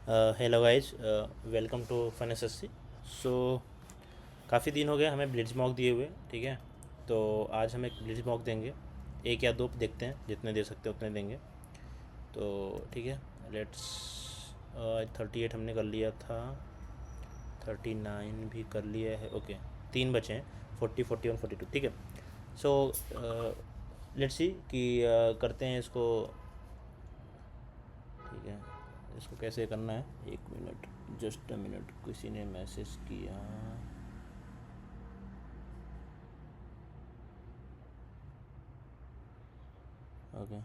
Hello guys, welcome to fun SSC. So काफ़ी दिन हो गए हमें ब्लिट्ज मॉक दिए हुए, ठीक है। तो आज हम एक ब्लिट्ज मॉक देंगे, एक या दो देखते हैं, जितने दे सकते हैं उतने देंगे। तो ठीक है, लेट्स 38 हमने कर लिया था, 39 भी कर लिया है, ओके। तीन बचे हैं, 40, 41, 42, ठीक है। सो लेट्स सी कि करते हैं इसको, ठीक है। इसको कैसे करना है, एक मिनट, जस्ट अ मिनट, किसी ने मैसेज किया। ओके,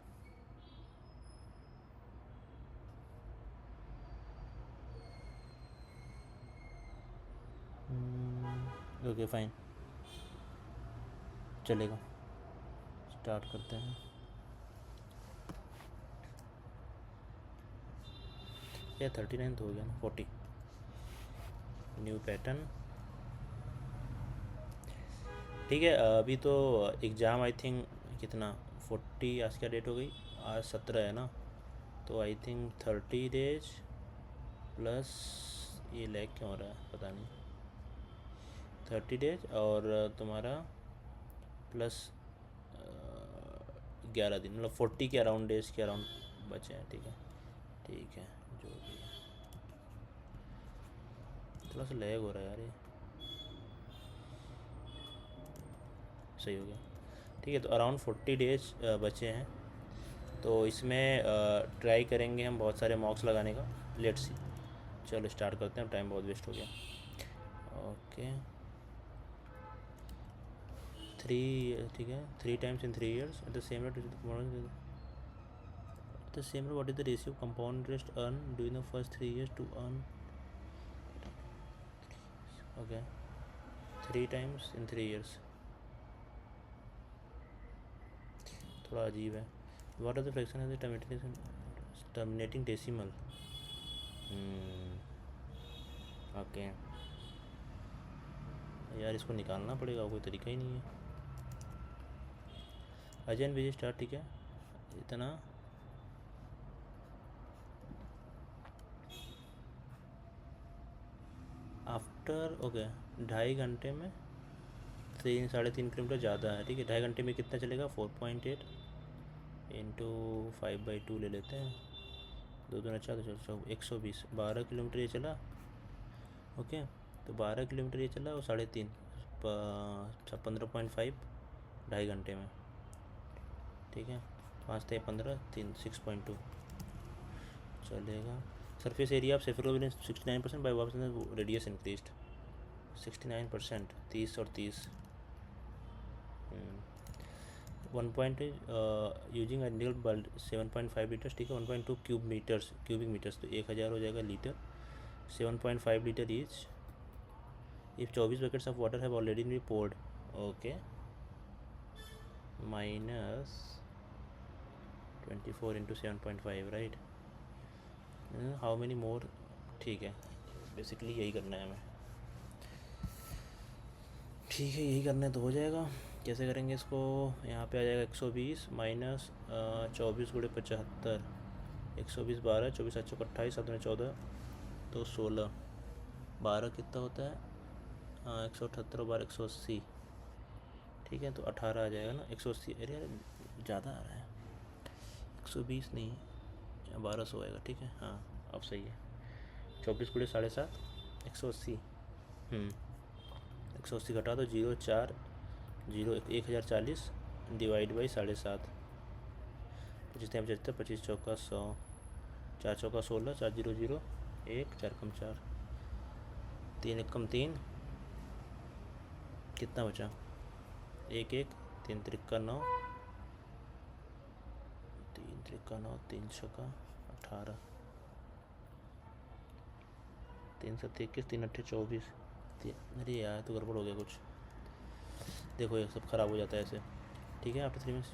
ओके फाइन, चलेगा। स्टार्ट करते हैं। ये 39 तो हो गया ना, 40। न्यू पैटर्न, ठीक है। अभी तो एग्ज़ाम आई थिंक कितना, 40, आज क्या डेट हो गई, आज 17 है ना। तो आई थिंक 30 डेज प्लस, ये लैग क्यों हो रहा है पता नहीं। 30 डेज और तुम्हारा प्लस 11 दिन, मतलब 40 के अराउंड, डेज के अराउंड बचे हैं, ठीक है। ठीक है, जो भी है, थोड़ा सा लैग हो रहा है यार, ये सही हो गया। ठीक है, तो अराउंड 40 डेज बचे हैं। तो इसमें ट्राई करेंगे हम बहुत सारे मॉक्स लगाने का। लेट्स सी, चलो स्टार्ट करते हैं, टाइम बहुत वेस्ट हो गया। ओके, 3, ठीक है। 3 times in 3 years at the same rate, at the same rate, what is the ratio of compound interest earned during the first 3 years to earn, okay, 3 times in 3 years, थोड़ा अजीब है। What are the fraction of the terminating decimal? Okay यार, इसको निकालना पड़ेगा, कोई तरीका ही नहीं है। अजय एंड विजय स्टार्ट, ठीक है। इतना आफ्टर, ओके, 2.5 घंटे में 3-3.5 किलोमीटर ज़्यादा है, ठीक है। 2.5 घंटे में कितना चलेगा, 4.8 इंटू 5/2 ले लेते हैं, 2 दूना 4, तो चलो 120, 12 किलोमीटर ये चला। ओके, तो 12 किलोमीटर ये चला और 3.5, 15.5 2.5 घंटे में, ठीक है। 5 × 3 = 15, 3 6.2 चलेगा। सरफेस एरिया ऑफ सेफिरोविलेंस 69% बाई वापस रेडियस इंक्रीज्ड 69%, 30 और 30। 1 point using ideal bulb 7.5 litres, ठीक है। 1.2 क्यूबिक मीटर्स, तो 1000 हो जाएगा litre. 7.5 litre each if 24 buckets of water have already be poured, okay, minus 24 into 7.5, right. How many more, ठीक है। बेसिकली यही करना है हमें, ठीक है, यही करना है तो हो जाएगा। कैसे करेंगे इसको, यहाँ पे आ जाएगा 120 माइनस 24 × 75, 120, 12, 24 7 28, 7 14, तो 16, 12 कितना होता है, 178, 12 180, ठीक है। तो 18 आ जाएगा ना, 180, अरे यार ज़्यादा आ रहा है, 120 नहीं, 1200 आएगा, ठीक है। हाँ, अब सही है। 24 × 7.5, 180, 180 घटा दो, 0 4 0 1040 डिवाइड बाई 7.5, 25 25 चौका 100, 4 चौका 16, 4 0 0 1, 4 कम 4, 3 1 कम 3, कितना बचा, 1 1, 3 3 9, 3 3 9, 3 छक्का 18, 3 7 21, 3 8 24। अरे यार, तो गड़बड़ हो गया कुछ, देखो ये सब ख़राब हो जाता है ऐसे, ठीक है। After 3 months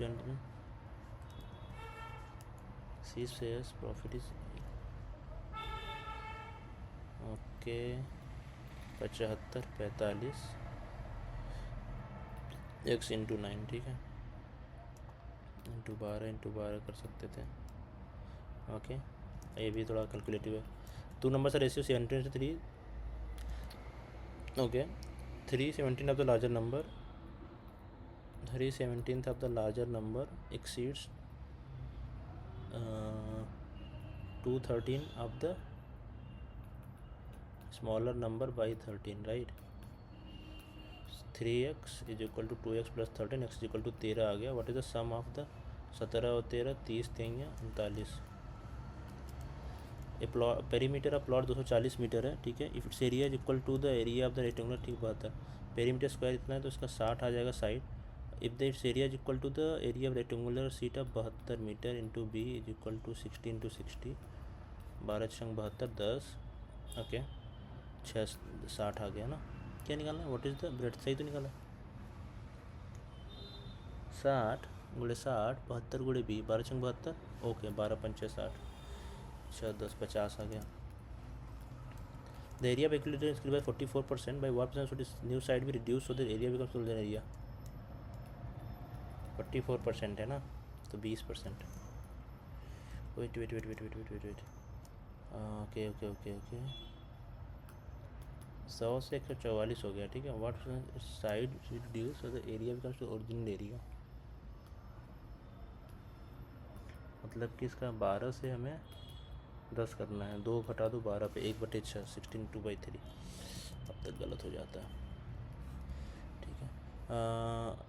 cease sales profit is, okay, 75 45 x into 9, ठीक है, इंटू 12 कर सकते थे, ओके। ये भी थोड़ा कैलकुलेटिव है। 2 numbers are ratio 17 to 3. Okay, 3/17 of the larger number, 3/17 of the larger number exceeds 2/13 of the smaller number by 13, right? 3x is equal to 2x plus 13, x is equal to 13 आ गया. What is the sum of the 17 और 13? 30, 3 39. A plot perimeter of plot 240 metre है, ठीक है. If its area is equal to the area of the rectangular, ठीक 72. Perimeter square इतना है तो इसका 60 आ जाएगा side. If the its area is equal to the area of rectangular sheet of 72 metre into b is equal to 60 into 60. 12 छंग 72 10. Okay 60 आ गया ना. क्या निकालना है? What is the breadth? सही तो निकाला. 60 गुड़े 60 72 गुड़े बी 12 छंग 72. ओके 12 पंचे 60. अच्छा 10 50 आ गया. The area of equilibrium increase by 44%. By what percent should this new side be reduce so that area becomes full area? 44% है ना, तो 20%. Wait wait wait wait wait wait wait wait. Okay okay okay okay 100 से 144 हो गया, ठीक है. What side reduce so the area becomes to original area. मतलब कि इसका 12 से हमें 10 करना है. 2 घटा दो 12 पे 1/6 16 2/3. अब तक गलत हो जाता है, ठीक है.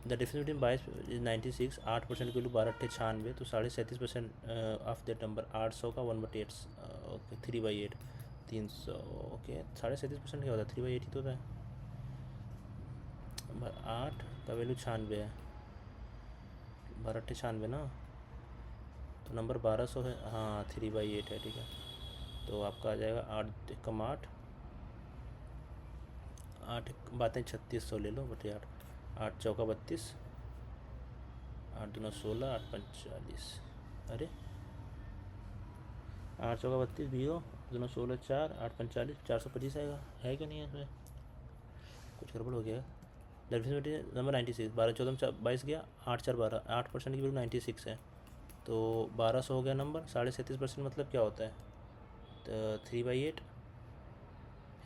The difference between 22 is 96. 8% के लिए 12 × 8 96, तो 37% ऑफ दैट नंबर 800 का 1/8. ओके 3/8 300. ओके 37% क्या होता है? 3/8 ही तो होता है. 8 का वैल्यू 96 है, 12 × 8 96 ना, तो नंबर 1200 है. हाँ 3/8 है, ठीक है. तो आपका आ जाएगा 8 कम 8 8 बातें 3600 ले लो बटे 8. 8 चौका 32, 8 दूना 16, 8 पंच 40. अरे 8 चौका 32 0 दूना 16 4 8 पंच 40 425 आएगा. है क्या नहीं है इसमें? कुछ गड़बड़ हो गया. Difference number 96. 12 14 22 गया. 8 4 12. 8% की वैल्यू 96 है, तो 1200 हो गया नंबर. 37% मतलब क्या होता है? तो 3/8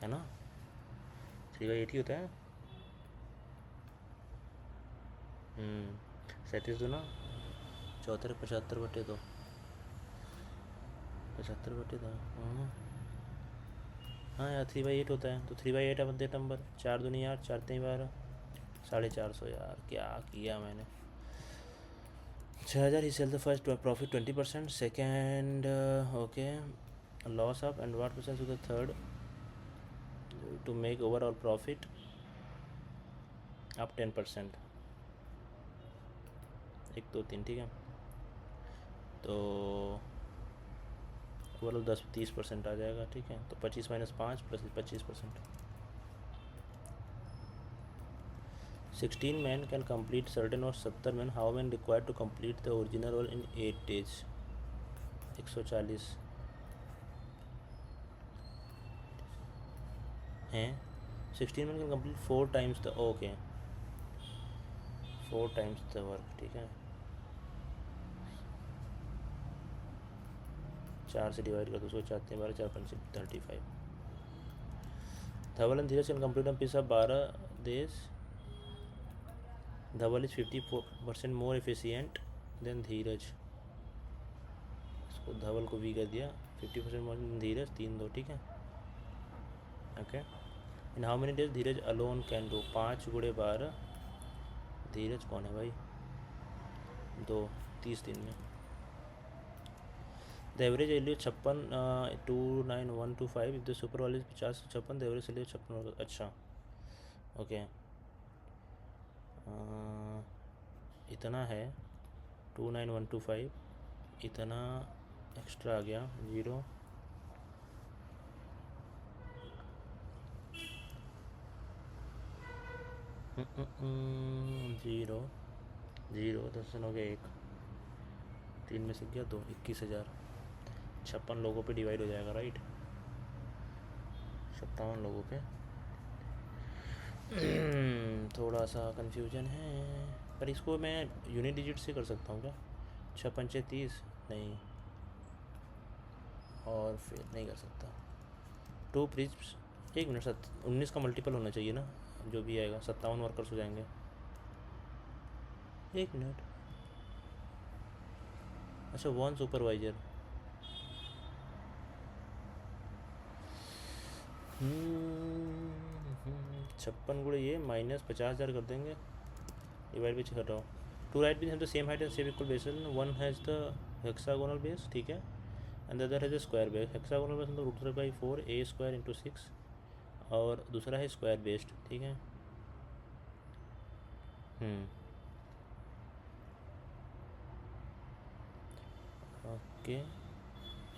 है ना, 3/8 ही होता है. 37 दूना 74 75/2 75/2. हाँ यार 3/8 होता है, तो 3/8 है बदले नंबर. 4 दूनी 8 4 3 12 450. यार क्या किया मैंने. 6000 he sell the first profit 20%. Second okay loss of and what percent to the third to make overall profit आप 10%. 1 2 3, ठीक है. तो ओवरऑल 30% आ जाएगा, ठीक है. तो 25 - 5 + 25%. 16 men can complete certain or 70 men. How many required to complete the original role in 8 days? 140 हैं. 16 men can complete 4 times the okay 4 times the work, ठीक है. 4 से डिवाइड कर दो 4 4 12 4 5 35. Dhaval and Dheeraj can complete a piece of 12 days. Dhaval is 50% more efficient than Dheeraj. इसको धवल को we कर दिया. 50% मोर देन धीरज 3 2, ठीक है. Okay in how many days Dheeraj alone can do? 5 × 12. धीरज कौन है भाई? 2 30 दिन में. The average value 56 29125. If the super value 50 56 the average value 56 होगा. अच्छा ओके इतना है 29125. इतना एक्स्ट्रा आ गया 0 0 0 10 हो गया 1 3 में से गया 2 21,000. 56 लोगों पे डिवाइड हो जाएगा, राइट. 57 लोगों पे. थोड़ा सा कंफ्यूजन है, पर इसको मैं यूनिट डिजिट से कर सकता हूँ क्या? 6 पंचे 30 नहीं, और फिर नहीं कर सकता. टू प्लीज 1 मिनट, 19 का मल्टीपल होना चाहिए ना, जो भी आएगा 57 वर्कर्स हो जाएंगे। 1 मिनट, अच्छा 1 सुपरवाइजर। 56 ये -50,000 कर देंगे, डिवाइड बाई 6 कर रहा हूँ। Two right beans have the same height and same equal base, one has the hexagonal base, ठीक है, and the other has the square base. Hexagonal base मतलब √3/4 a² × 6, और दूसरा है स्क्वायर बेस्ड, ठीक है। Okay,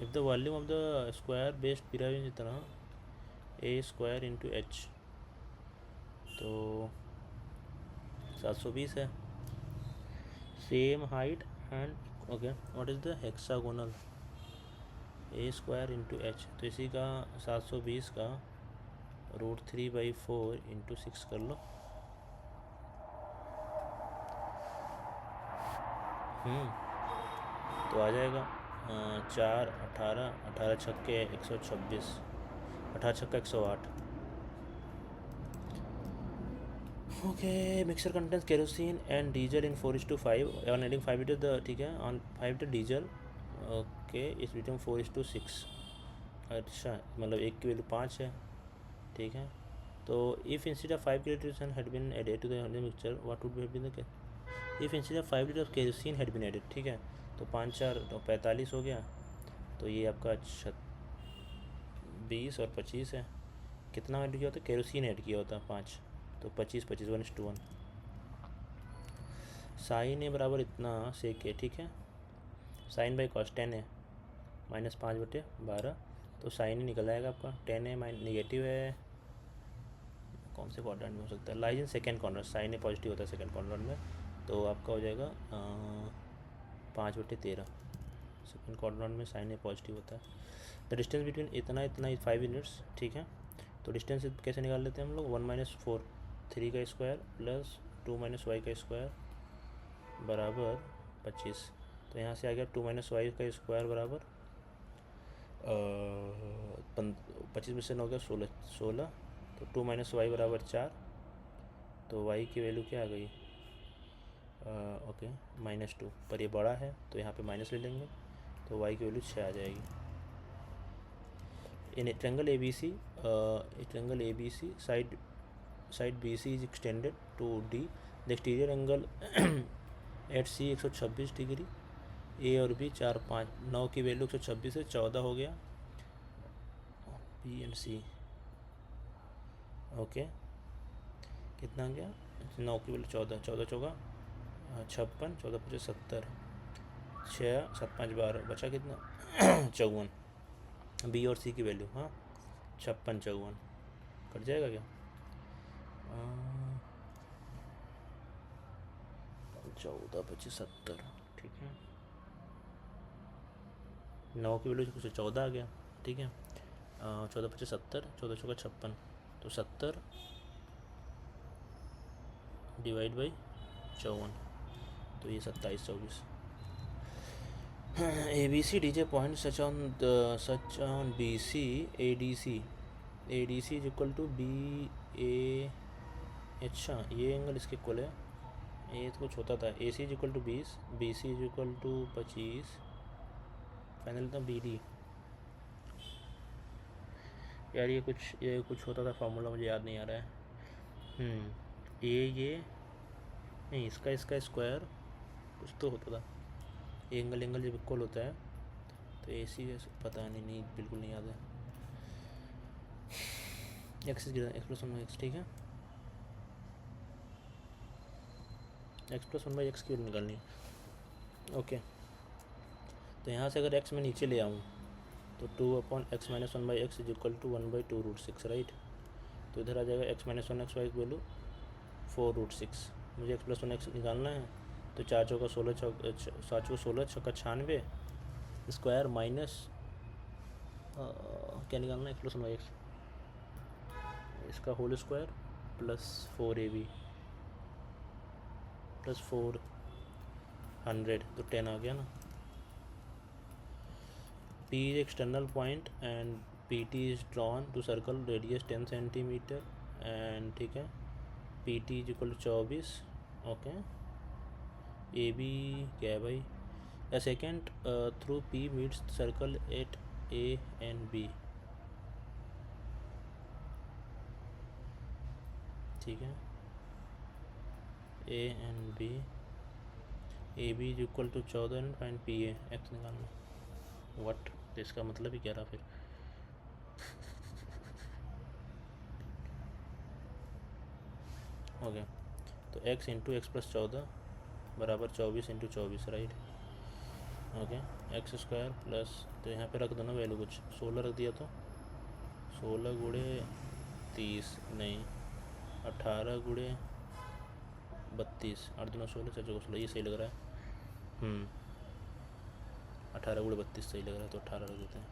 if the volume of the square based pyramid इतना a² × h, तो 720 है। Same height and okay, what is the hexagonal a² × h, तो इसी का 720 का √3/4 × 6 कर लो। तो आ जाएगा 4, 18, 18 छक्के 126, 18 छक्का 108। Okay, mixer contents kerosene and diesel in 4:5 on adding 5 litre the, ठीक है, ऑन 5 लीटर डीजल, ओके, इस बिटवीन 4:6। अच्छा, मतलब एक की वैल्यू 5 है, ठीक है। तो if instead of 5 litre had been added to the mixture what would have been the, if instead of 5 litre of kerosene had been added, ठीक है, तो 5 4 तो 45 हो गया, तो ये आपका 20 और 25 है। कितना ऐड किया होता है, केरोसिन ऐड किया होता है 5, तो 25 25 1:1। साइन ए बराबर इतना सेक ए, ठीक है, साइन बाई कॉस 10 है -5/12, तो साइन ही निकल आएगा आपका। 10 है नेगेटिव है, कौन से क्वाड्रेंट में हो सकता है, lies in second corner, sine a positive होता है सेकेंड कॉर्नर में, तो आपका हो जाएगा 5/13, सेकेंड क्वाड्रेंट में साइन ए पॉजिटिव होता है। द डिस्टेंस बिटवीन इतना इतना 5 यूनिट्स, ठीक है, तो डिस्टेंस कैसे निकाल लेते हैं हम लोग, 1 - 4 3 का स्क्वायर प्लस 2 - y का स्क्वायर बराबर 25। तो यहाँ से आ गया 2 - y का स्क्वायर बराबर 25 में से 9 गया 16, तो 2 - y बराबर 4, तो y की वैल्यू क्या आ गई, ओके -2, पर ये बड़ा है तो यहाँ पे माइनस ले लेंगे, तो y की वैल्यू 6 आ जाएगी। In triangle ABC side BC is extended to D, the exterior angle at C 126 degree, A और B 4 5 9 की वैल्यू 126 से 14 हो गया, B एंड C, ओके, कितना गया, 9 की वैल्यू 14, 14 चौका 56, 14 × 5 = 70, 6 7 5 12, बचा कितना 54। बी और सी की वैल्यू, हाँ 56 54 कट जाएगा क्या, 14 25 70, ठीक है, 9 की वैल्यू कुछ 14 आ गया, ठीक है, 14 25 70, 14 चौका 56, तो 70 डिवाइड बाई 54, तो ये 27 24। ABC DJ point such on BC ADC is equal to BA, अच्छा ये एंगल इसके इक्वल है, ये तो कुछ होता था, AC is equal to 20, BC is equal to 25, final था BD। यार ये कुछ होता था फार्मूला, मुझे याद नहीं आ रहा है। ये नहीं, इसका स्क्वायर कुछ तो होता था, एंगल जब इक्वल होता है तो AC पता नहीं बिल्कुल नहीं याद है। x + 1/x, ठीक है, x + 1/x की वैल्यू निकालनी है, ओके। तो यहाँ से अगर x में नीचे ले आऊँ तो 2/x - 1/x is equal to 1/2 √6, right, तो इधर आ जाएगा x - 1x की वैल्यू 4 √6, मुझे x + 1x निकालना है, तो 4 चौका 16 7 चौका 16 छक्का 96 स्क्वायर माइनस क्या निकालना है, x + 1/x, इसका whole square plus 4AB plus 400, तो 10 आ गया ना। P is external point and P T is drawn to circle radius 10 centimetre and ठीक है P T is equal to 24 okay. A B क्या है भाई, a second through P meets the circle at A and B ठीक है A and B A B is equal to 14 and find P A X निकालना। What, तो इसका मतलब ही क्या रहा फिर। ओके तो x इंटू एक्स प्लस 14 बराबर 24 into 24 right. Okay x square plus तो यहाँ पे रख दो ना वैल्यू कुछ 16 रख दिया तो 16 गुड़े 30 नहीं 18 गुड़े 32 8 दूना 16 4 चौका 16 ये सही लग रहा है। 18 गुड़े 32 सही लग रहा है तो 18 रख देते हैं।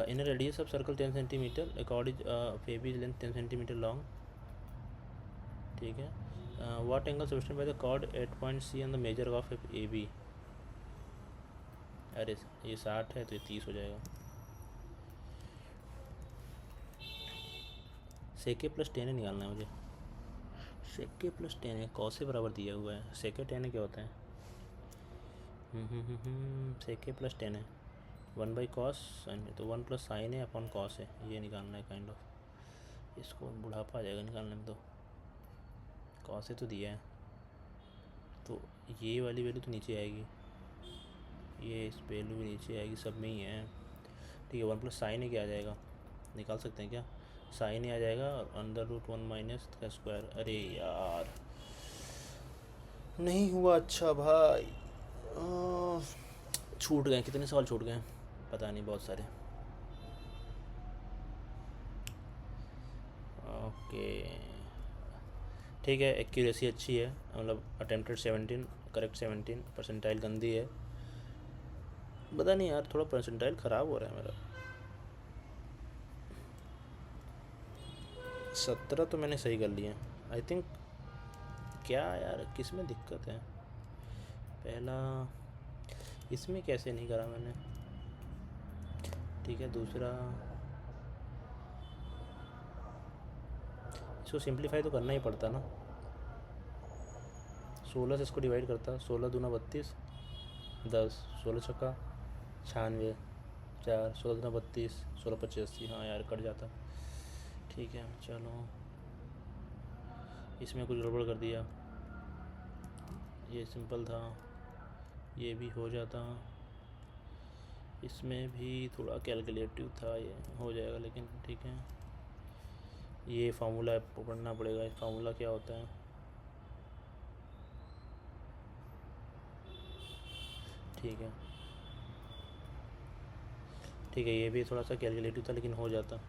In radius of circle 10 centimetre a chord is फेबी लेंथ 10 सेंटीमीटर लॉन्ग ठीक है। What angle subtended by the chord at point C on the major of A B. अरे ये 60 है तो ये 30 हो जाएगा। सेके प्लस 10 निकालना है मुझे। सेके प्लस 10 है कॉस से बराबर दिया हुआ है। सेके 10 क्या होता है। सेके प्लस 10 है 1 बाई कॉस साइन तो 1 प्लस साइन है अपॉन कॉस है ये निकालना है काइंड ऑफ। इसको बुढ़ापा आ जाएगा निकालने में तो कॉस से तो दिया है तो ये वाली वैल्यू तो नीचे आएगी ये इस वैल्यू भी नीचे आएगी सब में ही है ठीक है। 1 प्लस साइन है क्या आ जाएगा निकाल सकते हैं क्या साइन ही आ जाएगा और अंडर रूट 1 माइनस का स्क्वायर। अरे यार नहीं हुआ अच्छा भाई छूट गए कितने सवाल छूट गए पता नहीं बहुत सारे। ओके ठीक है एक्यूरेसी अच्छी है मतलब अटेम्प्टेड 17 करेक्ट 17 परसेंटाइल गंदी है पता नहीं यार थोड़ा परसेंटाइल ख़राब हो रहा है मेरा। 17 तो मैंने सही कर लिया आई थिंक। क्या यार किस में दिक्कत है पहला इसमें कैसे नहीं करा मैंने ठीक है। दूसरा इसको सिंप्लीफाई तो करना ही पड़ता ना 16 से इसको डिवाइड करता 16 दूना 32 10 16 छक्का 96 4 16 दूना 32 16 85 हाँ यार कट जाता ठीक है। चलो इसमें कुछ गड़बड़ कर दिया ये सिंपल था ये भी हो जाता इसमें भी थोड़ा कैलकुलेटिव था ये हो जाएगा लेकिन ठीक है। ये फार्मूला पढ़ना पड़ेगा इस फार्मूला क्या होता है ठीक है ये भी थोड़ा सा कैलकुलेटिव था लेकिन हो जाता।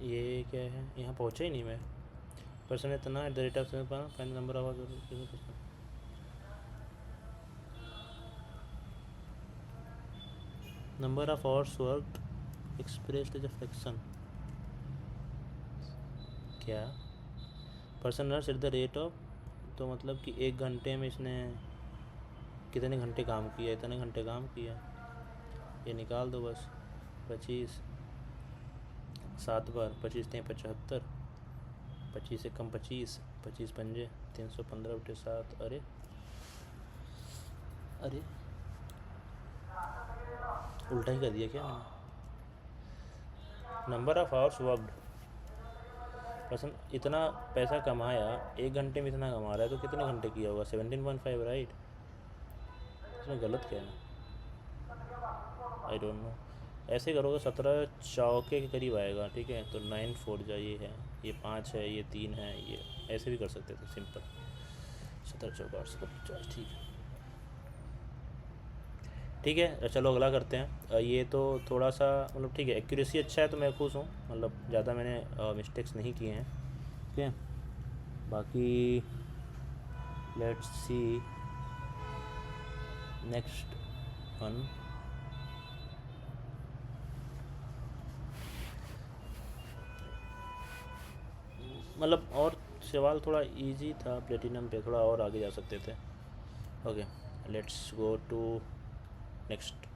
ये क्या है यहाँ पहुँचा ही नहीं मैं पर्सन इतना at the rate of final number of number of hours worked expressed as a fraction क्या person hours at the rate of तो मतलब कि 1 घंटे में इसने कितने घंटे काम किया इतने घंटे काम किया ये निकाल दो बस 25 7 बार 25 × 75 25 से कम 25 25 पंजे 315/7 अरे उल्टा ही कर दिया क्या मैंने। Number of hours worked person इतना पैसा कमाया 1 घंटे में इतना कमा रहा है तो कितने घंटे किया होगा 17.5 राइट। इसमें गलत क्या है आई डोंट नो। ऐसे करोगे 17 चौके के करीब आएगा ठीक है तो 9 4 जा ये है ये 5 है ये 3 है ये ऐसे भी कर सकते थे सिंपल 17 चौका 8 ठीक है। चलो अगला करते हैं। ये तो थोड़ा सा मतलब ठीक है एक्यूरेसी अच्छा है तो मैं खुश हूँ मतलब ज़्यादा मैंने मिस्टेक्स नहीं किए हैं ठीक है। बाकी लेट्स सी नेक्स्ट वन। मतलब और सवाल थोड़ा इजी था प्लेटिनम पे थोड़ा और आगे जा सकते थे। Okay let's go to next.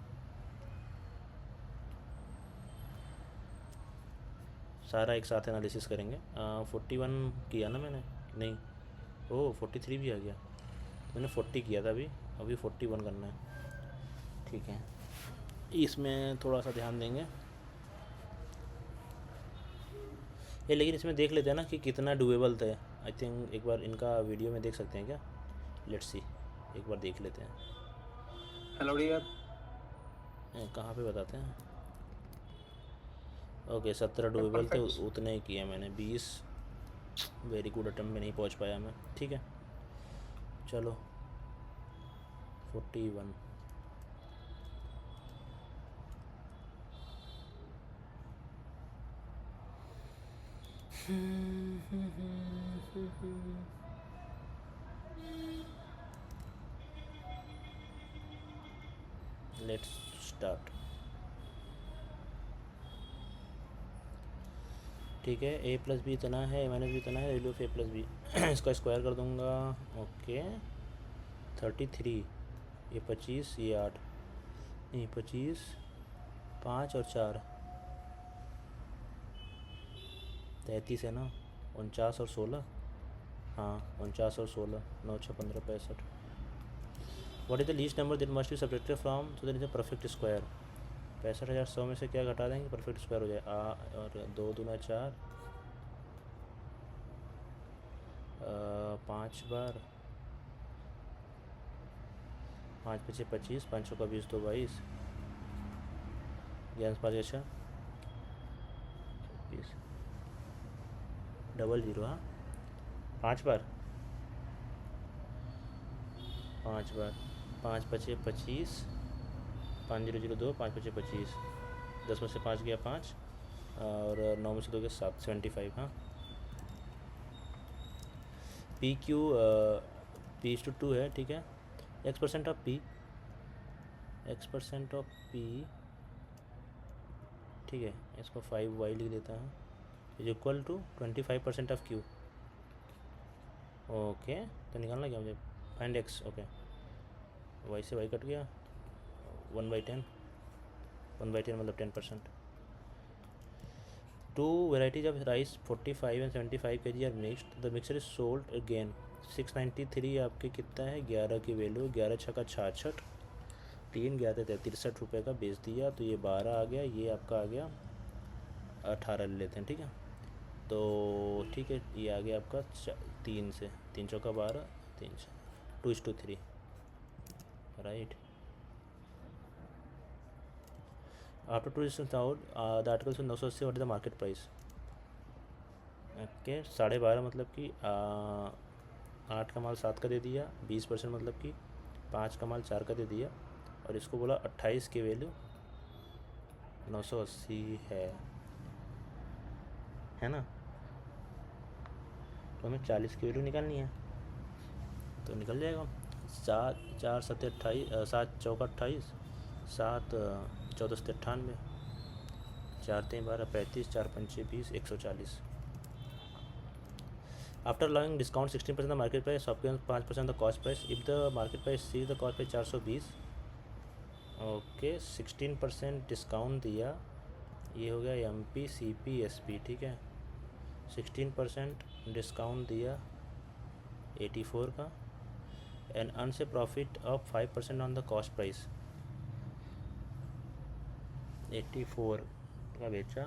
सारा एक साथ एनालिसिस करेंगे। 41 किया ना मैंने, नहीं, ओ 43 भी आ गया। मैंने 40 किया था अभी, अभी 41 करना है। ठीक है, इसमें थोड़ा सा ध्यान देंगे ये, लेकिन इसमें देख लेते हैं ना कि कितना डुएबल था। आई थिंक एक बार इनका वीडियो में देख सकते हैं क्या, लेट्स सी, एक बार देख लेते हैं। Hello dear. कहाँ पे बताते हैं? ओके 17 डुएबल थे, परफेक्ट। उतने ही किए मैंने, 20 वेरी गुड अटेम्प्ट में नहीं पहुँच पाया मैं। ठीक है चलो 41। Let's start. ठीक है, ए प्लस बी इतना है, ए माइनस बी इतना है, value of A plus B इसका स्क्वायर कर दूंगा। ओके 33, ये 25, ये 8, नहीं 25, 5 और 4 33 है ना, 49 और 16, हाँ 49 और 16, 9 6 15 65। What is the least number that must be subtracted from so that is a perfect square. 65,100 में से क्या घटा देंगे परफेक्ट स्क्वायर हो जाए? और 2 दूना 4, 5 बार, 5 पचे 25, 5 का 20, 2 22, 5 अच्छा 20, 00, हाँ 5 बार, 5 बार, 5 पचे 25, 5002, 5 पचे 25, 10 में से 5 गया 5, और 9 में से 2 गया 7, 75। हाँ पी क्यू P/2 है। ठीक है, X% of P, X% of P, ठीक है, इसको 5y लिख देता हूँ, is equal to 25% of Q। Okay तो निकालना क्या मुझे, फाइंड X। ओके y से y कट गया, 1/10, 1/10 मतलब 10%। Two varieties of rice 45 and 75 kg are mixed, the mixture is sold again. 693 आपके कितना है, 11 की वैल्यू, 11 छक्का 66, 3 गया था 63 रुपये का, बेच दिया तो ये 12 आ गया, ये आपका आ गया 18 ले लेते हैं। ठीक है तो ठीक है, ये आ गया आपका 3 से, 3 चौका 12, 3 से 2:3 right. After 2 distance out the articles 980, what is the market price. Okay 12.5 मतलब कि 8 का माल 7 का दे दिया, 20% मतलब कि 5 का माल 4 का दे दिया, और इसको बोला 28 की वैल्यू 980 है ना, तो हमें 40 की वैल्यू निकालनी है, तो निकल जाएगा। 7 4 7 28, 7 चौका 28, 7 14 से 98, 4 3 12 35, 4 पंचे 20, 140। After allowing discount 16% the market price, option 5% the cost price, if the market price see the cost price 420। Okay 16% discount दिया, ये हो गया MP CP SP। ठीक है 16% डिस्काउंट दिया 84 का, एंड अर्न से profit of 5% on the cost price. 84 का बेचा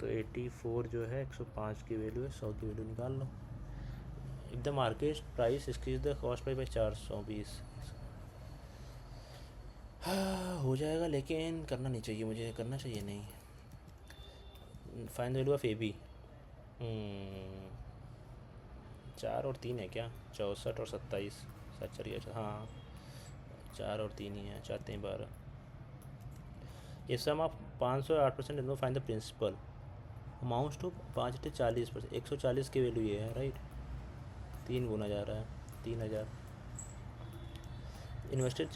तो 84 जो है 105 की वैल्यू है, 100 की वैल्यू निकाल लो। If the market price increase the cost price by 420, हो जाएगा, लेकिन करना नहीं चाहिए, मुझे करना चाहिए नहीं। Find the value of AB। 4 और 3 है क्या, 64 और 27, सच चलिए, हाँ 4 और 3 ही है, 4 3 12। ये सम आप 500 8%, find the principal amounts to 5 से 40%, 140 की वैल्यू ये है राइट, 3 गुना जा रहा है 3000 इन्वेस्टेड।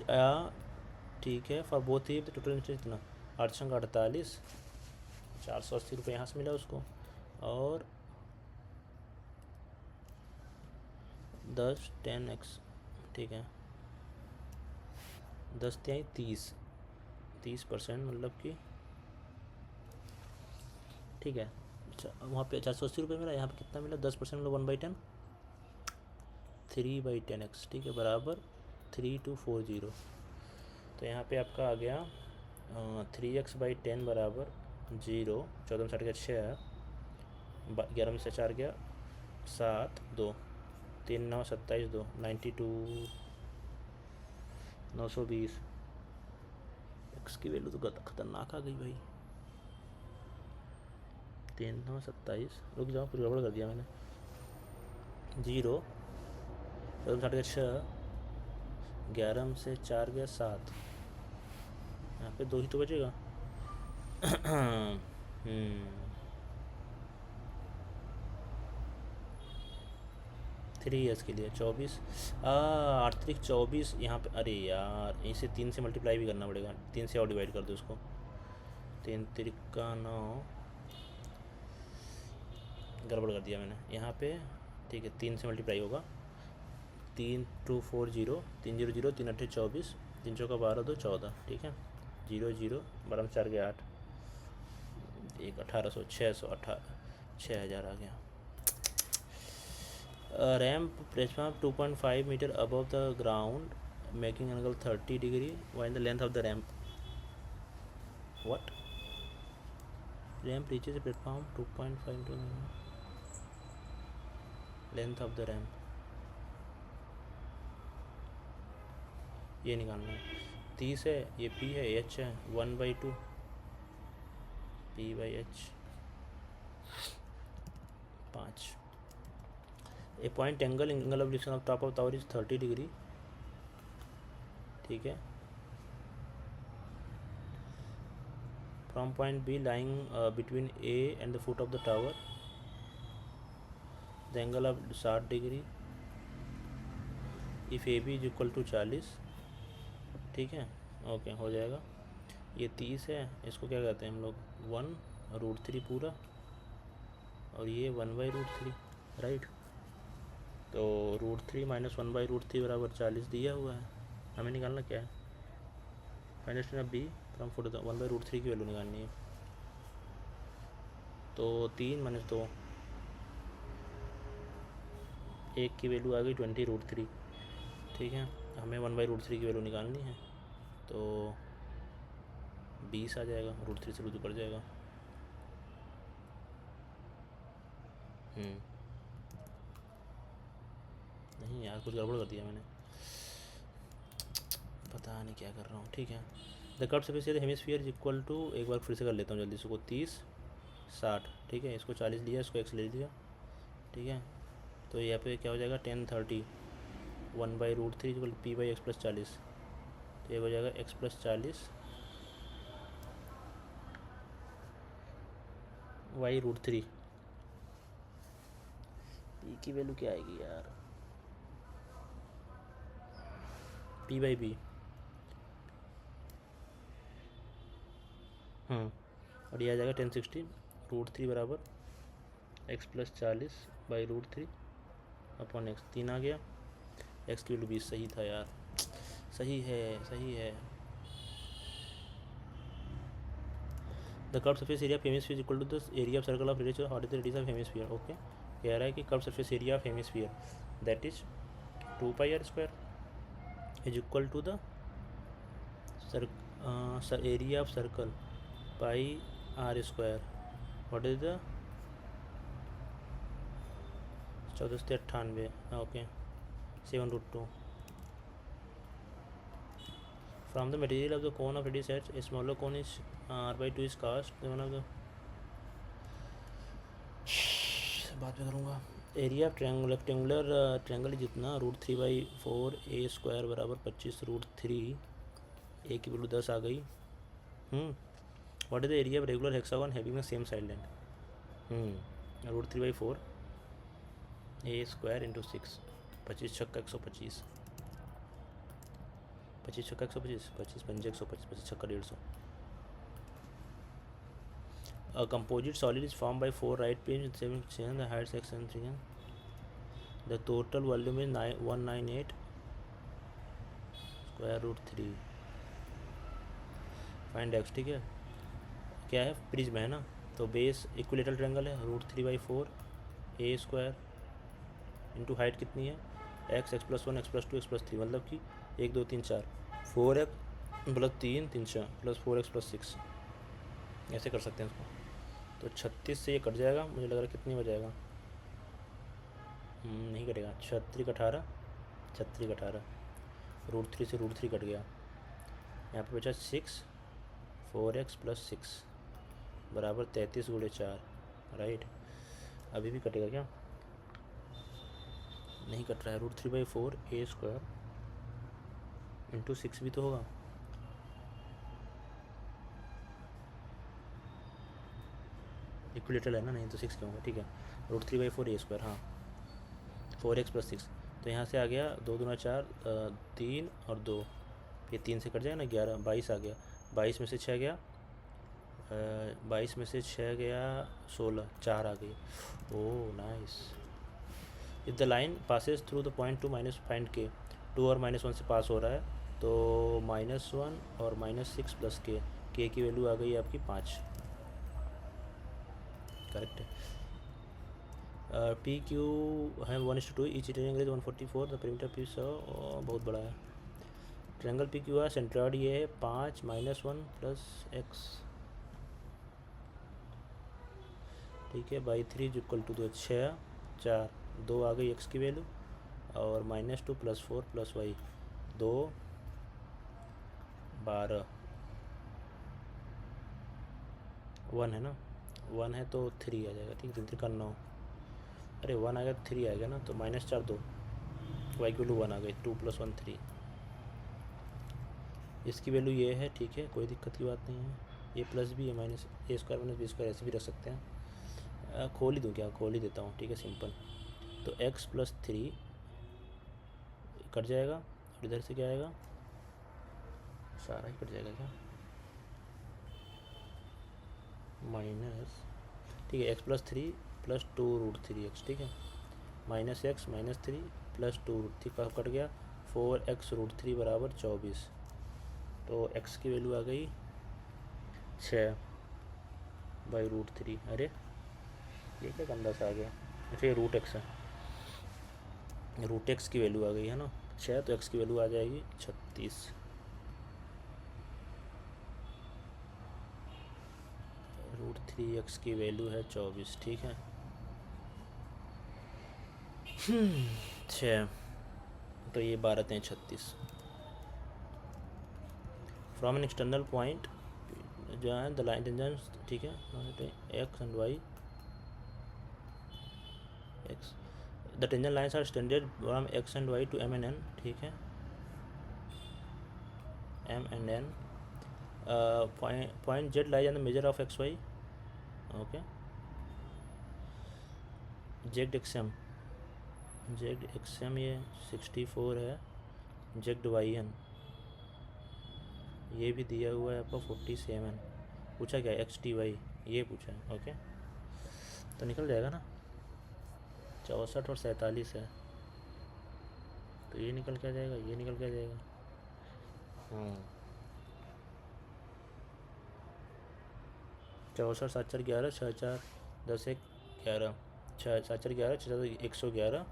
ठीक है for both he total invested इतना 848, 480 रुपये यहाँ से मिला उसको, और 10x, ठीक है 10 30, 30% मतलब कि ठीक है। अच्छा, वहाँ पे 480 रुपये मिला, यहाँ पे कितना मिला, 10% मिला, 1/10, 3/10x, ठीक है, बराबर 3240। तो यहाँ पे आपका आ गया 3x/10 बराबर 0, 14 60 का 6, 11 में से 4 गया 7, 2, 3 9 27 2, 92, 920। एक्स की वैल्यू तो खतरनाक आ गई भाई। 3 9 27, रुक जाओ, कुछ गड़बड़ कर दिया मैंने। 0, 14 60 का 6, 11 में से 4 गया 7, यहाँ पे 2 ही तो बचेगा। 3 ईयर्स के लिए 24, 8 3 24 यहाँ पे। अरे यार, इसे 3 से मल्टीप्लाई भी करना पड़ेगा, 3 से और डिवाइड कर दो उसको। 3 3 का 9, गड़बड़ कर दिया मैंने यहाँ पे, ठीक है। 3 से मल्टीप्लाई होगा, 3 2 4 0, 3 0 0, 3 8 24, 3 चौका 12 2 14, ठीक है। 0 0, 12 में 4 गया 8, 1 1800, 618, 6000 आ गया। Ramp platform 2.5 metre above the ground making angle 30 degree वाइन the length of the ramp. What? Ramp reaches platform 2.5 to length of the ramp, ये निकालना है। 30 है, ये p है, h है, 1/2 p/h, 5। A point angle of distance of top of tower is 30 degree, ठीक है। From point B lying between A and the foot of the tower the angle of 60 degree if A B is equal to 40, ठीक है। Okay, हो जाएगा। ये 30 है, इसको क्या कहते हैं हम लोग, 1/3 पूरा, और ये 1/3, राइट। तो √3 - 1/3 बराबर 40 दिया हुआ है। हमें निकालना क्या है, find of B from foot 1/3 की वैल्यू निकालनी है। तो 3 - 2, 1 की वैल्यू आ गई 20 √3, ठीक है। हमें 1/3 की वैल्यू निकालनी है, तो 20 आ जाएगा, √3 से √2 कट जाएगा। नहीं यार, कुछ गड़बड़ कर दिया मैंने, पता नहीं क्या कर रहा हूँ, ठीक है। The curve surface of the hemisphere is equal to, एक बार फिर से कर लेता हूँ जल्दी से, को 30 60, ठीक है। इसको 40 लिया, इसको x ले लिया, ठीक है। तो यहाँ पे क्या हो जाएगा, 10 30, 1/3 इक्वल p/x + 40, तो ये हो जाएगा x + 40 y√3। p की वैल्यू क्या आएगी यार, p/b, और ये आ जाएगा 1060 √3 बराबर x + 40 /√3 अपॉन x, 3 आ गया। x की वैल्यू 20 सही था यार, सही है, सही है। The curve surface area of hemisphere equal to the area of circle of radius, what is the radius of hemisphere. Okay, कह रहा है कि curve surface area of hemisphere that is 2πr² is equal to the area of circle πr²। What is the 14 से 98, okay, 7√2। From the material of the cone of radius h, a smaller cone is r/2 is cast. One of the बात में करूँगा। Area of rectangular triangle जितना √3/4 a² बराबर 25 √3, a की value 10 आ गई। What is the area of regular hexagon having the same side line. √3/4 a² × 6, 25 छक्का 125, 25 छक्का 125, 25 पंजे 125, 25 छक्का 150। A composite solid is formed by 4 right planes, 7 sections, the height section 3. The total volume is 198 √3. Find x, ठीक है। क्या है, prism है ना, तो बेस इक्विलेटरल ट्रायंगल है, √3/4 ए स्क्वायर इंटू हाइट कितनी है x, x+1 x+2 x+3, मतलब कि 1 2 3 4 4x + 3 3 4 + 4x + 6, ऐसे कर सकते हैं इसको। तो 36 से ये कट जाएगा, मुझे लग रहा है कितनी हो जाएगा, नहीं कटेगा, 36 18 36 18, √3 से √3 कट गया, यहाँ पे बचा 6 4x + 6 बराबर 33 × 4, राइट। अभी भी कटेगा क्या, नहीं कट रहा है, √3/4 ए स्क्वायर इंटू 6 भी तो होगा, इक्विलेटरल है ना, नहीं तो 6 क्यों होगा, ठीक है, √3/4 ए स्क्वायर, हाँ 4x + 6, तो यहाँ से आ गया 2 दूना 4 3 और 2, फिर 3 से कट जाएगा ना 11 22 आ गया, 22 में से 6 गया 22 में से 6 गया 16, 4 आ गई। Oh nice. If the line passes through the point 2 minus find के, 2 और -1 से पास हो रहा है, तो -1 और -6 + के की वैल्यू आ गई आपकी 5, करेक्ट है। पी क्यू है 1:2, each triangle is 144, the perimeter P बहुत बड़ा है। Triangle P Q R centroid ये है 5 -1 + x, ठीक है, /3 = 2, 6 4 2 आ गई x की वैल्यू, और -2 + 4 + y 2 12, 1 है ना, 1 है तो 3 आ जाएगा, ठीक है, 3 का 9, अरे 1 आ गया 3 आ गया ना, तो -4 2, y की वैल्यू 1 आ गई, 2 + 1 3, इसकी वैल्यू ये है, ठीक है, कोई दिक्कत की बात नहीं है, ये प्लस भी है, -a² - b² ऐसे भी रख सकते हैं, खोल ही दूँ क्या, खोल ही देता हूँ, ठीक है, सिंपल। तो x + 3 कट जाएगा, और इधर से क्या आएगा, सारा ही कट जाएगा क्या, माइनस, ठीक है, x + 3 + 2√3x, ठीक है, -x -3 + 2√3 का कट गया, 4x √3 बराबर 24, तो x की वैल्यू आ गई 6/√3, अरे ये क्या गंदा सा आ गया, अच्छा ये √x है, √x की वैल्यू आ गई है ना 6, तो x की वैल्यू आ जाएगी 36, √3x की वैल्यू है 24, ठीक है, 6, तो ये 12 × 36, फ्रॉम एन एक्सटर्नल पॉइंट जो है द लाइन टेंजेंस, ठीक है, x and y, x the tangent lines are extended from x and y to m and n, ठीक है, m and n, point z lies on the major of xy, okay, Z XM ये 64 है, Z YN ये भी दिया हुआ है आपको 47, पूछा क्या XTY ये पूछा है, ओके, तो निकल जाएगा ना, 64 और 47 है, तो ये निकल के आ जाएगा, ये निकल के आ जाएगा, 64 7 4 11 6 4 10 1 11 6 7 4 11 6 7 111,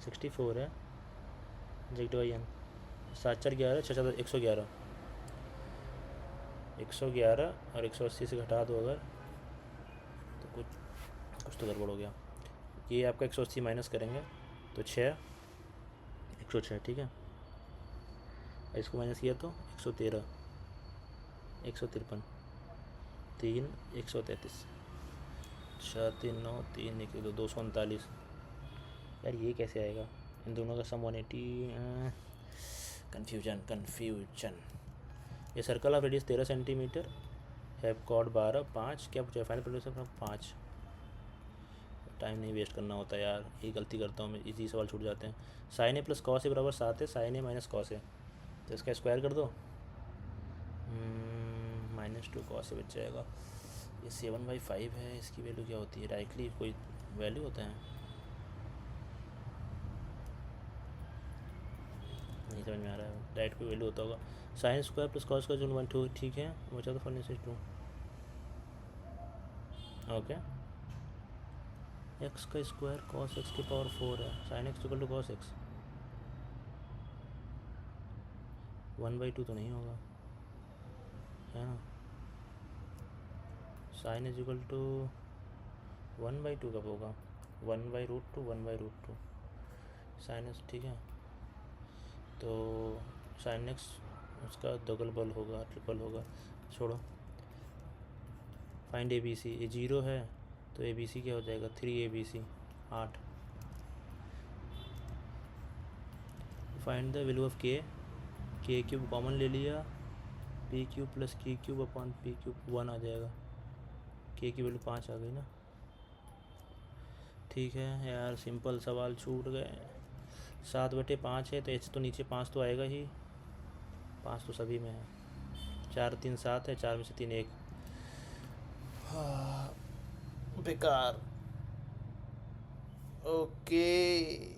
64 है, जेड YN 7 4 11 6 7 111, 111 और 180 से घटा दो अगर, तो कुछ तो गड़बड़ हो गया, ये आपका 180 माइनस करेंगे तो 6 106, ठीक है, इसको माइनस किया तो 113 153 3 133 6 3 9 3 1 2 239, यार ये कैसे आएगा, इन दोनों का सम 180, कन्फ्यूजन। ये सर्कल ऑफ रेडियस 13 सेंटीमीटर है, कॉर्ड 12 5, क्या पूछा है फाइनल प्रोड्यूसर 5, टाइम नहीं वेस्ट करना होता यार, ये गलती करता हूँ मैं, इजी सवाल छूट जाते हैं। sin a + cos a बराबर 7 है, sin a - cos a, तो इसका स्क्वायर कर दो, -2 cos a बच जाएगा, ये 7/5 है, इसकी वैल्यू क्या होती है, डायरेक्टली कोई वैल्यू होता है, नहीं समझ में आ रहा है, डायरेक्ट कोई वैल्यू होता होगा। Sine square plus cos square जो 1 2 ठीक है, बचा तो फर्नी से 2 ओके। एक्स का स्क्वायर कॉस एक्स की पावर 4 है, sine x equal to cos x 1/2 तो नहीं होगा, है ना। साइन इज इक्वल टू 1/2 कब होगा, 1/√2 1/√2 साइन एक्स, ठीक है। तो साइन एक्स उसका डबल होगा, ट्रिपल होगा, छोड़ो। फाइंड ABC, ये 0 है तो ABC क्या हो जाएगा, 3ABC 8। Find the value of के क्यूब कॉमन ले लिया, पी क्यूब प्लस की क्यूब अपॉन पी क्यूब 1 आ जाएगा, के की वैल्यू 5 आ गई ना। ठीक है यार, सिंपल सवाल छूट गए। 7/5 है तो एच तो नीचे 5 तो आएगा ही, 5 तो सभी में है। 4 3 7 है, 4 में से 3 1, बेकार। ओके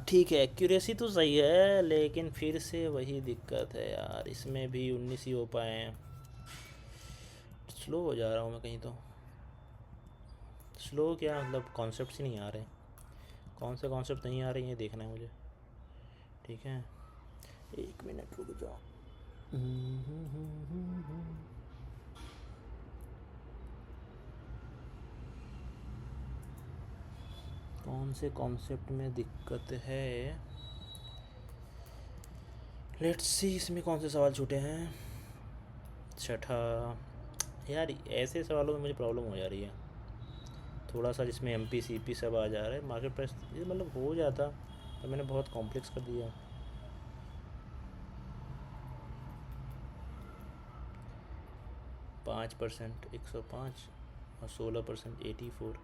ठीक है, एक्यूरेसी तो सही है लेकिन फिर से वही दिक्कत है यार, इसमें भी 19 ही हो पाए हैं। स्लो हो जा रहा हूँ मैं कहीं तो, स्लो क्या मतलब कॉन्सेप्ट्स ही नहीं आ रहे, कौन से कॉन्सेप्ट नहीं आ रहे हैं ये देखना है मुझे। ठीक है 1 मिनट रुक जाओ। कौन से कॉन्सेप्ट में दिक्कत है, लेट्स सी इसमें कौन से सवाल छूटे हैं। छठा यार, ऐसे सवालों में मुझे प्रॉब्लम हो जा रही है थोड़ा सा, जिसमें MP CP सब आ जा रहा है, मार्केट प्राइस ये मतलब हो जाता तो मैंने बहुत कॉम्प्लेक्स कर दिया। 5% 105 और 16% 84।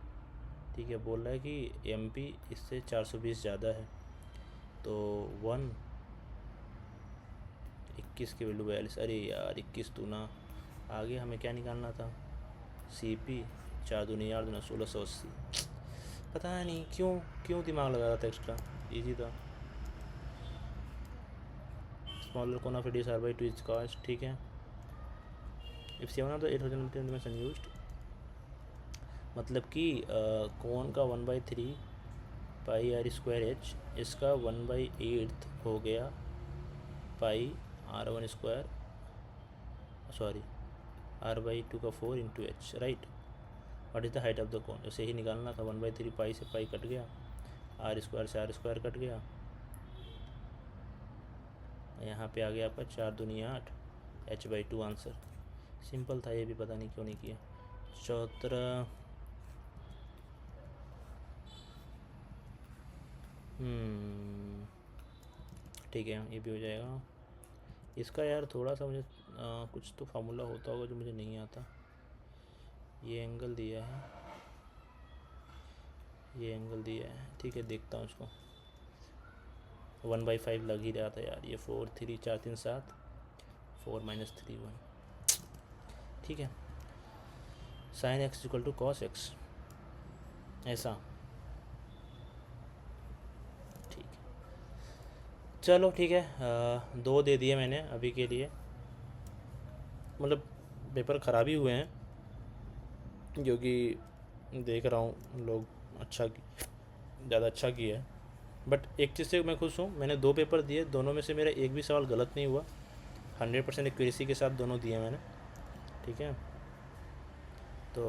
ठीक है, बोल रहा है कि MP इससे 420 ज़्यादा है, तो 21 की वैल्यू 42। अरे यार 21 तो ना, आगे हमें क्या निकालना था, CP 4 दूनी 8 दूना 1680। पता नहीं क्यों दिमाग लगा रहा था एक्स्ट्रा, इजी था। Smaller cone of radius r/2 is cost, ठीक है। If 7 of the 8000 dimension used, मतलब कि कोन का 1/3 पाई r²h, इसका 1/8 हो गया पाई r² सॉरी r/2 का 4 into h, right. What is the height of the cone, जैसे ही निकालना था 1/3 पाई से पाई कट गया, r² से r² कट गया, यहाँ पे आ गया आपका 4 दूनी 8 h/2 आंसर। सिंपल था ये भी, पता नहीं क्यों नहीं किया। 14 ठीक है ये भी हो जाएगा। इसका यार थोड़ा सा मुझे कुछ तो फार्मूला होता होगा जो मुझे नहीं आता। ये एंगल दिया है, ये एंगल दिया है, ठीक है देखता हूँ इसको। 1/5 लग ही रहा था यार, ये 4 3 4 3 7 4 - 3 1, ठीक है। Sine x equal to cos x, ऐसा, ठीक है चलो ठीक है। 2 दे दिए मैंने अभी के लिए, मतलब पेपर ख़राब ही हुए हैं क्योंकि देख रहा हूँ लोग ज़्यादा अच्छा किया है। बट एक चीज़ से मैं खुश हूँ, मैंने 2 पेपर दिए, दोनों में से मेरा एक भी सवाल गलत नहीं हुआ, 100% एक्यूरेसी के साथ दोनों दिए मैंने, ठीक है। तो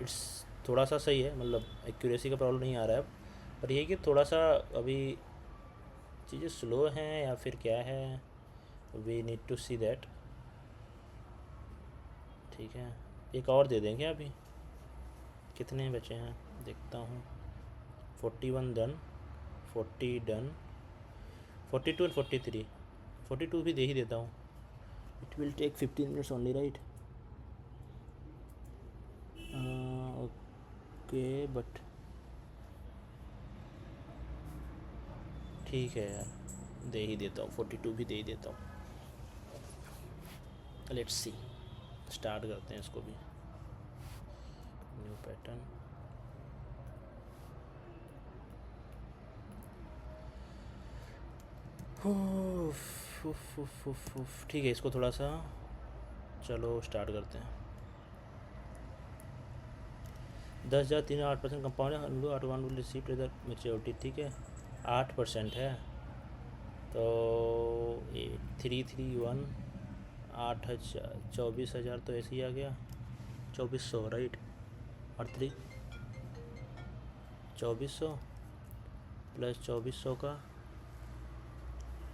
इट्स थोड़ा सा सही है, मतलब एक्यूरेसी का प्रॉब्लम नहीं आ रहा है अब, पर ये कि थोड़ा सा अभी चीज़ें स्लो हैं या फिर क्या है, we need to see that, ठीक है। एक और दे देंगे, अभी कितने बचे हैं देखता हूँ। 41 डन, 40 डन, 42 और 43, 42 भी दे ही देता हूँ। It will take 15 minutes only, right. Okay but ठीक है यार, दे ही देता हूँ, 42 भी दे ही देता हूँ। लेट्स सी, स्टार्ट करते हैं इसको भी। न्यू पैटर्न, उफ, उफ, उफ, उफ, उफ। ठीक है, इसको थोड़ा सा चलो स्टार्ट करते हैं। 10,308% कंपाउंड है, 8 विल रिसीव इधर मेच्योरिटी, ठीक है 8% है, तो 331 8,000 24,000 तो ऐसे ही आ गया, 2400 राइट, और 2400 प्लस 2400 का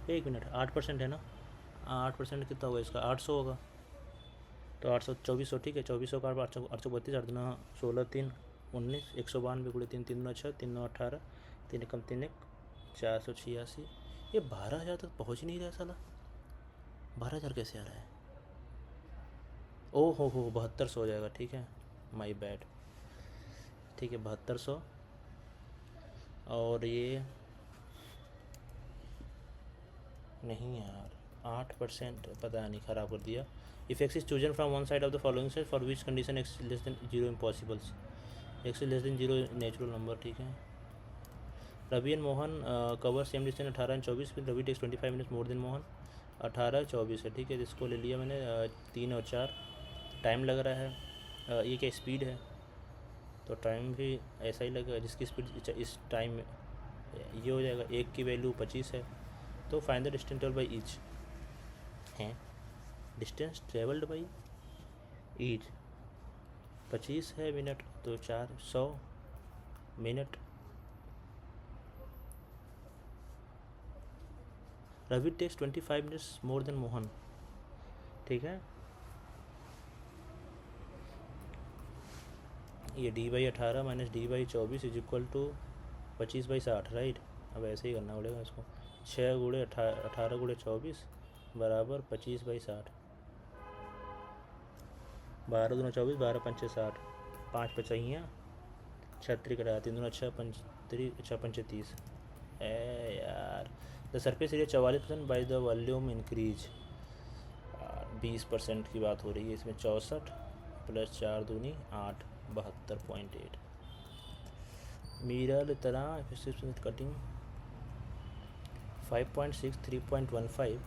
1 मिनट 8% है ना, 8% कितना होगा इसका, 800 होगा, तो 800 2400 ठीक है, 2400 का 832 8 दुना 16 3 19 192 गुणे 3 3 दुना 6 3 9 18 3 कम 3 1 486। ये 12,000 तक पहुँच नहीं रहा साला, 12,000 कैसे आ रहा है, ओ हो 7200 हो जाएगा, ठीक है माई बैड, ठीक है 7200, और ये नहीं यार 8% पता नहीं, ख़राब कर दिया। If x is chosen from one side of the following set for which condition x less than 0 impossibles, x less than 0 natural number, ठीक है। Ravi and Mohan cover same distance 18 and 24 फिर Ravi takes 25 minutes more than Mohan, 18 24 है, ठीक है, जिसको ले लिया मैंने 3 और 4, टाइम लग रहा है, ये क्या स्पीड है तो टाइम भी ऐसा ही लगेगा, जिसकी स्पीड इस टाइम में ये हो जाएगा, एक की वैल्यू 25 है, तो find the distance travelled by each हैं, डिस्टेंस ट्रेवल्ड बाई ईच 25 है मिनट, तो 400 minute. Ravi takes 25 minutes more than Mohan, ठीक है, ये d by 18 minus d by 24 is equal to 25/60 right. अब ऐसे ही करना पड़ेगा इसको, 6 गुणे 18 गुणे 24 बराबर 25/60, 12 दूना 24 12 पंचे 60, 5 पचाइयाँ 36 कटा 3 दूना 6 पंचे 30 है यार। The surface area 44% by the volume increase, 20% की बात हो रही है इसमें, 64 प्लस 4 दूनी 8 72.8 मीरर तरह कटिंग 5.6 3.15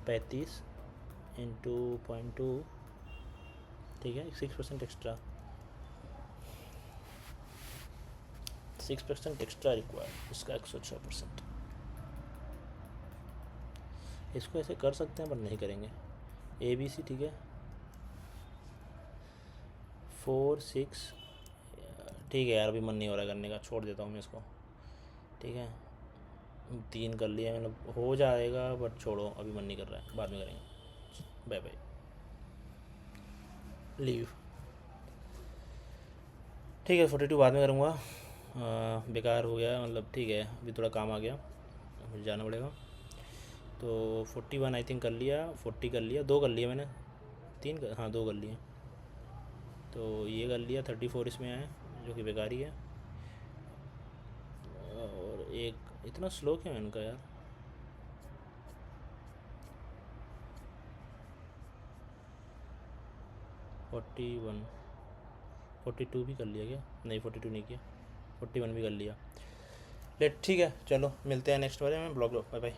35 इंटू 0.2, ठीक है 6% एक्स्ट्रा, 6% एक्स्ट्रा रिक्वायर्ड, इसका 106%। इसको ऐसे कर सकते हैं पर नहीं करेंगे, ABC ठीक है 4 6, ठीक है यार अभी मन नहीं हो रहा करने का, छोड़ देता हूँ मैं इसको, ठीक है 3 कर लिया मैंने, हो जाएगा बट छोड़ो अभी मन नहीं कर रहा है, बाद में करेंगे, बाय बाय लीव, ठीक है 42 बाद में करूँगा, बेकार हो गया मतलब, ठीक है अभी थोड़ा काम आ गया मुझे जाना पड़ेगा, तो 41 आई थिंक कर लिया, 40 कर लिया, 2 कर लिया मैंने, 3 हाँ 2 कर लिए, तो ये कर लिया, 34 इसमें आया जो कि बेकार ही है, और एक इतना स्लो क्यों है इनका यार, फोर्टी 42 भी कर लिया क्या, नहीं 42 नहीं किया, 41 भी कर लिया, लेट ठीक है चलो मिलते हैं नेक्स्ट वाले में, ब्लॉग लो, बाय बाय।